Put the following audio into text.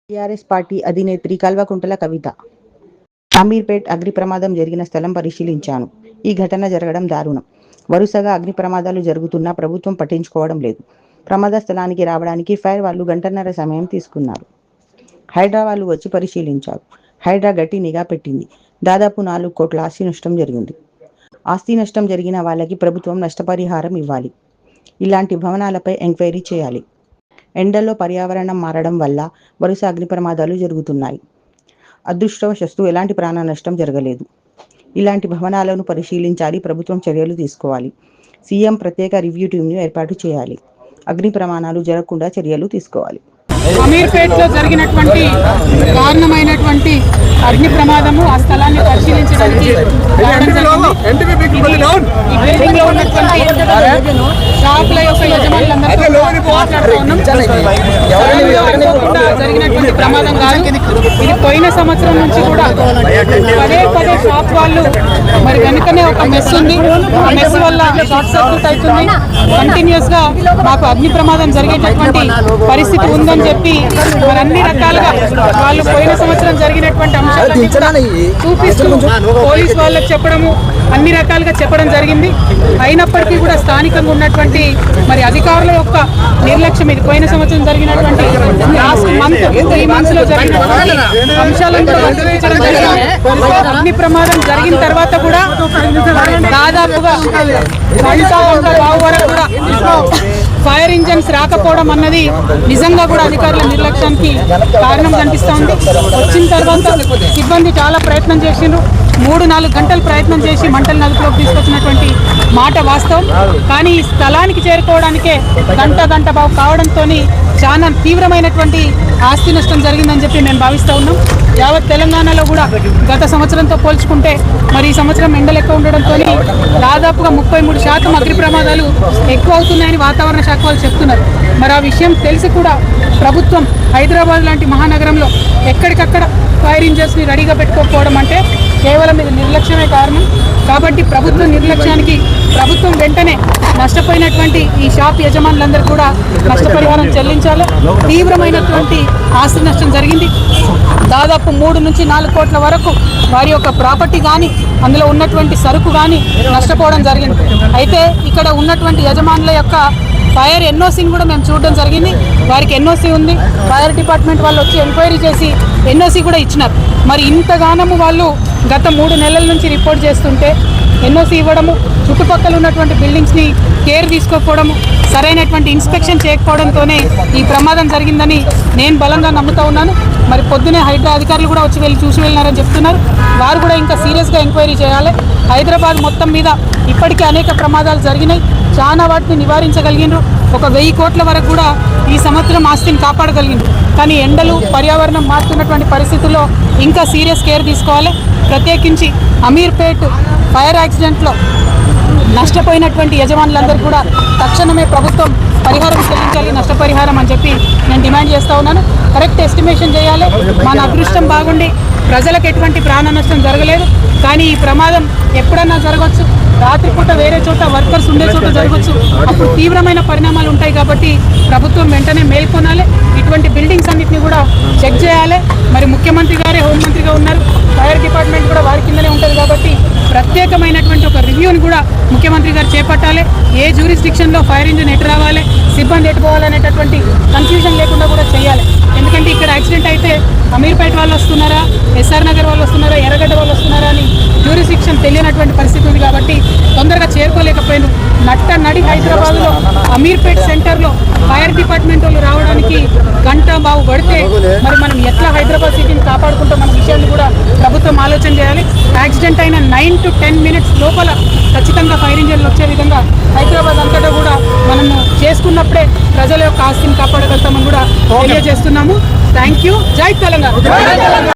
TRS party అధినేత్రి Kalvakuntla Kavitha. Ameerpet అగ్ని ప్రమాదం జరిగిన స్థలం పరిశీలించాను. ఈ ఘటన జరగడం దారుణం. వరుసగా అగ్ని ప్రమాదాలు జరుగుతున్నా ప్రభుత్వం పట్టించుకోవడం లేదు. ప్రమాద స్థలానికి రావడానికి ఫైర్ వాళ్ళు గంటన్నర సమయం తీసుకున్నారు. హైడ్రా వాళ్ళు వచ్చి పరిశీలించారు. హైడ్రా గట్టి నిఘా పెట్టింది. దాదాపు 4 కోట్ల ఆస్తి నష్టం జరిగింది. ఆస్తి నష్టం జరిగిన వాళ్ళకి ప్రభుత్వం నష్టపరిహారం ఇవ్వాలి. ఇలాంటి భవనాలపై ఎంక్వైరీ చేయాలి. ఎండల్లో పర్యావరణం మారడం వల్ల వరుస అగ్ని ప్రమాదాలు జరుగుతున్నాయి. అదృష్టవశాత్తు ఎలాంటి ప్రాణ నష్టం జరగలేదు. ఇలాంటి భవనాలను పరిశీలించాలి. ప్రభుత్వం చర్యలు తీసుకోవాలి. సీఎం ప్రత్యేక రివ్యూ టీంను ఏర్పాటు చేయాలి. అగ్ని ప్రమాదాలు జరగకుండా చర్యలు తీసుకోవాలి. అమీర్పేట్లో జరిగినటువంటి దారుణమైనటువంటి అగ్ని ప్రమాదము ఆ స్థలాన్ని పరిశీలించడానికి బిల్డింగ్ లో ఉన్నటువంటి షాపుల యొక్క యజమానులందరూ మాట్లాడుతూ ఉన్నాం. జరిగినటువంటి ప్రమాదం కాదు. ఇది పోయిన సంవత్సరం నుంచి కూడా పదే షాప్ వాళ్ళు మరి వెనుకనే ఒక మెస్ ఉంది. ఆ మెస్ వల్ల షార్ట్ సర్క్యూట్ అవుతుంది. కంటిన్యూస్ గా మాకు అగ్ని ప్రమాదం జరిగేటటువంటి పరిస్థితి ఉందని చెప్పి మరి అన్ని రకాలుగా వాళ్ళు పోయిన సంవత్సరం జరిగినటువంటి అంశాలన్నీ చూపిస్తూ పోలీస్ వాళ్ళకి చెప్పడము అన్ని రకాలుగా చెప్పడం జరిగింది. అయినప్పటికీ కూడా స్థానికంగా ఉన్నటువంటి మరి అధికారుల యొక్క నిర్లక్ష్యం, ఇది పోయిన సంవత్సరం జరిగినటువంటి లాస్ట్ మంత్ 3 months లో జరిగినటువంటి అంశాలను కూడా పరిశీలించడం జరిగింది. అగ్ని ప్రమాదం జరిగిన తర్వాత కూడా దాదాపుగా బావు వరకు కూడా ఫైర్ ఇంజన్స్ రాకపోవడం అన్నది నిజంగా కూడా అధికారుల నిర్లక్ష్యానికి కారణం కనిపిస్తూ ఉంది. వచ్చిన తర్వాత సిబ్బంది చాలా ప్రయత్నం చేసిండ్రు. 3-4 గంటలు ప్రయత్నం చేసి మంటలు నలుపులోకి తీసుకొచ్చినటువంటి మాట వాస్తవం. కానీ ఈ స్థలానికి చేరుకోవడానికే గంట బావు కావడంతో చాలా తీవ్రమైనటువంటి ఆస్తి నష్టం జరిగిందని చెప్పి మేము భావిస్తూ ఉన్నాం. యావత్ తెలంగాణలో కూడా గత సంవత్సరంతో పోల్చుకుంటే మరి ఈ సంవత్సరం ఎండలు ఎక్కువ ఉండడంతో దాదాపుగా 33% అగ్ని ప్రమాదాలు ఎక్కువ అవుతున్నాయని వాతావరణ శాఖ వాళ్ళు చెప్తున్నారు. మరి ఆ విషయం తెలిసి కూడా ప్రభుత్వం హైదరాబాద్ లాంటి మహానగరంలో ఎక్కడికక్కడ ఫైర్ ఇంజన్స్ని రెడీగా పెట్టుకోకపోవడం అంటే కేవలం ఇది నిర్లక్ష్యమే కారణం. కాబట్టి ప్రభుత్వం నిర్లక్ష్యానికి ప్రభుత్వం వెంటనే నష్టపోయినటువంటి ఈ షాప్ యజమానులందరూ కూడా నష్టపరిహారం చెల్లించాలి. తీవ్రమైనటువంటి ఆస్తి నష్టం జరిగింది. దాదాపు 3 నుంచి 4 కోట్ల వరకు వారి యొక్క ప్రాపర్టీ కానీ అందులో ఉన్నటువంటి సరుకు కానీ నష్టపోవడం జరిగింది. అయితే ఇక్కడ ఉన్నటువంటి యజమానుల యొక్క ఫైర్ ఎన్ఓసీని కూడా మేము చూడడం జరిగింది. వారికి ఎన్ఓసీ ఉంది. ఫైర్ డిపార్ట్మెంట్ వాళ్ళు వచ్చి ఎంక్వైరీ చేసి ఎన్ఓసీ కూడా ఇచ్చినారు. మరి ఇంతగానము వాళ్ళు గత 3 నెలల నుంచి రిపోర్ట్ చేస్తుంటే ఎన్ఓసీ ఇవ్వడము, చుట్టుపక్కల ఉన్నటువంటి బిల్డింగ్స్ని కేర్ తీసుకోకపోవడము, సరైనటువంటి ఇన్స్పెక్షన్ చేయకపోవడంతోనే ఈ ప్రమాదం జరిగిందని నేను బలంగా నమ్ముతా ఉన్నాను. మరి పొద్దునే హైడ్రా అధికారులు కూడా వచ్చి చూసి వెళ్ళినారని చెప్తున్నారు. వారు కూడా ఇంకా సీరియస్గా ఎంక్వైరీ చేయాలి. హైదరాబాద్ మొత్తం మీద ఇప్పటికే అనేక ప్రమాదాలు జరిగినాయి. చాలా వాటిని నివారించగలిగినారు. 1000 కోట్ల వరకు కూడా ఈ సంవత్సరం ఆస్తిని కాపాడగలిగిండ్రు. కానీ ఎండలు, పర్యావరణం మారుతున్నటువంటి పరిస్థితుల్లో ఇంకా సీరియస్ కేర్ తీసుకోవాలి. ప్రత్యేకించి అమీర్పేట్ ఫైర్ యాక్సిడెంట్లో నష్టపోయినటువంటి యజమానులందరూ కూడా తక్షణమే ప్రభుత్వం పరిహారం చెల్లించాలి, నష్టపరిహారం అని చెప్పి నేను డిమాండ్ చేస్తూ ఉన్నాను. కరెక్ట్ ఎస్టిమేషన్ చేయాలి. మన అదృష్టం బాగుండి ప్రజలకు ఎటువంటి ప్రాణ నష్టం జరగలేదు. కానీ ఈ ప్రమాదం ఎప్పుడన్నా జరగవచ్చు. రాత్రిపూట వేరే చోట వర్కర్స్ ఉండే చోట జరగవచ్చు. అప్పుడు తీవ్రమైన పరిణామాలు ఉంటాయి. కాబట్టి ప్రభుత్వం వెంటనే మేల్కొనాలి. ఇటువంటి బిల్డింగ్స్ అన్నింటినీ కూడా చెక్ చేయాలి. మరి ముఖ్యమంత్రి గారే హోంమంత్రిగా ఉన్నారు. ఫైర్ డిపార్ట్మెంట్ కూడా వారి కిందనే ఉంటుంది. కాబట్టి ప్రత్యేకమైనటువంటి ఒక రివ్యూని కూడా ముఖ్యమంత్రి గారు చేపట్టాలి. ఏ జ్యూరిస్డిక్షన్లో ఫైర్ ఇంజిన్ ఎటు రావాలి, సిబ్బంది ఎటు పోవాలనేటటువంటి కన్ఫ్యూజన్ లేకుండా కూడా చేయాలి. ఎందుకంటే ఇక్కడ యాక్సిడెంట్ అయితే అమీర్పేట వాళ్ళు వస్తున్నారా, ఎస్ఆర్ నగర్ వాళ్ళు వస్తున్నారా, ఎర్రగడ్డ వాళ్ళు వస్తున్నారా అని జ్యూరిస్డిక్షన్ తెలియనటువంటి పరిస్థితి ఉంది. కాబట్టి తొందరగా చేరుకోలేకపోయాను. నడి హైదరాబాద్లో అమీర్పేట్ సెంటర్లో ఫైర్ డిపార్ట్మెంట్ వాళ్ళు రావడానికి గంట బావు పడితే మరి మనం ఎట్లా హైదరాబాద్ సిటీని కాపాడుకుంటాం అన్న విషయాన్ని కూడా ప్రభుత్వం ఆలోచన చేయాలి. యాక్సిడెంట్ అయిన 9 to 10 minutes లోపల ఖచ్చితంగా ఫైర్ ఇంజన్లు వచ్చే విధంగా హైదరాబాద్ అంతటా కూడా మనము చేసుకున్నప్పుడే ప్రజల యొక్క ఆస్తిని కాపాడగలుగుతామని కూడా తెలియజేస్తున్నాము. Thank you. జై తెలంగాణ.